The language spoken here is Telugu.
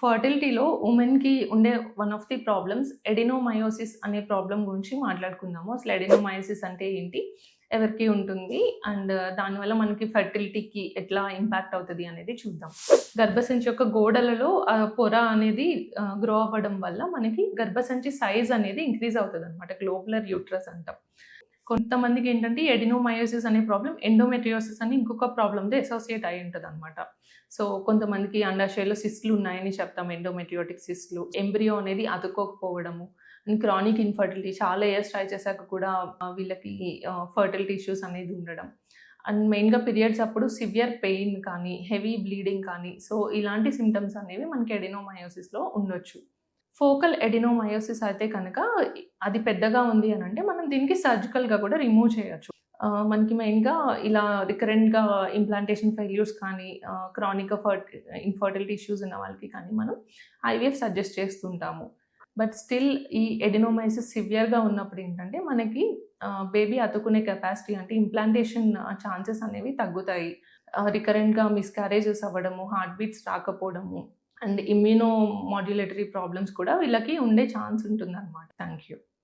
ఫర్టిలిటీలో ఉమెన్‌కి ఉండే one of the problems adenomyosis అనే ప్రాబ్లమ్ గురించి మాట్లాడుకుందాము. అసలు ఎడినోమయోసిస్ అంటే ఏంటి? ఎవరికి ఉంటుంది? అండ్ దానివల్ల మనకి ఫెర్టిలిటీకి ఎట్లా ఇంపాక్ట్ అవుతది అనేది చూద్దాం. గర్భసంచి యొక్క గోడలలో పొర అనేది గ్రో అవ్వడం వల్ల మనకి గర్భసంచి సైజ్ అనేది ఇంక్రీజ్ అవుతదనమాట. గ్లోబులర్ యూట్రస్ అంటాం. కొంతమందికి ఏంటంటే ఎడినోమయోసిస్ అనే ప్రాబ్లమ్ ఎండోమెట్రియోసిస్ అని ఇంకొక ప్రాబ్లమ్‌తో అసోసియేట్ అయ్యి ఉంటదనమాట. సో, కొంతమందికి అండాశయాల్లో సిస్ట్‌లు ఉన్నాయని చెప్తాం. ఎండోమెట్రియోటిక్ సిస్ట్‌లు. ఎంబ్రియో అనేది అతుక్కోకపోవడము, అండ్ క్రానిక్ ఇన్‌ఫర్టిలిటీ చాలా ఇయర్స్ ట్రై చేశాక కూడా వీళ్ళకి ఫర్టిలిటీ ఇష్యూస్ అనేది ఉండడం. అండ్ మెయిన్‌గా పీరియడ్స్ అప్పుడు సివియర్ పెయిన్ కానీ, హెవీ బ్లీడింగ్ కానీ, సో, ఇలాంటి సింప్టమ్స్ అనేవి మనకి ఎడినోమయోసిస్‌లో ఉండొచ్చు. ఫోకల్ ఎడినోమయోసిస్ అయితే కనుక అది పెద్దగా ఉంది అనంటే మనం దీనికి సర్జికల్‌గా కూడా రిమూవ్ చేయొచ్చు. మనకి మెయిన్‌గా ఇలా రికరెంట్‌గా ఇంప్లాంటేషన్ ఫెయిల్యూర్స్ కానీ, క్రానిక్‌గా ఇన్‌ఫర్టిలిటీ ఇష్యూస్ ఉన్న వాళ్ళకి కానీ మనం ఐవీఎఫ్ సజెస్ట్ చేస్తుంటాము. బట్ స్టిల్ ఈ ఎడినోమయోసిస్ సివియర్‌గా ఉన్నప్పుడు ఏంటంటే మనకి బేబీ అతుక్కునే కెపాసిటీ అంటే ఇంప్లాంటేషన్ ఛాన్సెస్ అనేవి తగ్గుతాయి. రికరెంట్‌గా మిస్‌క్యారేజెస్ అవ్వడము, హార్ట్ బీట్స్ రాకపోవడము అండ్ ఇమ్యూనో మాడ్యులేటరీ ప్రాబ్లమ్స్ కూడా వీళ్ళకి ఉండే ఛాన్స్ ఉంటుందనమాట. Thank you.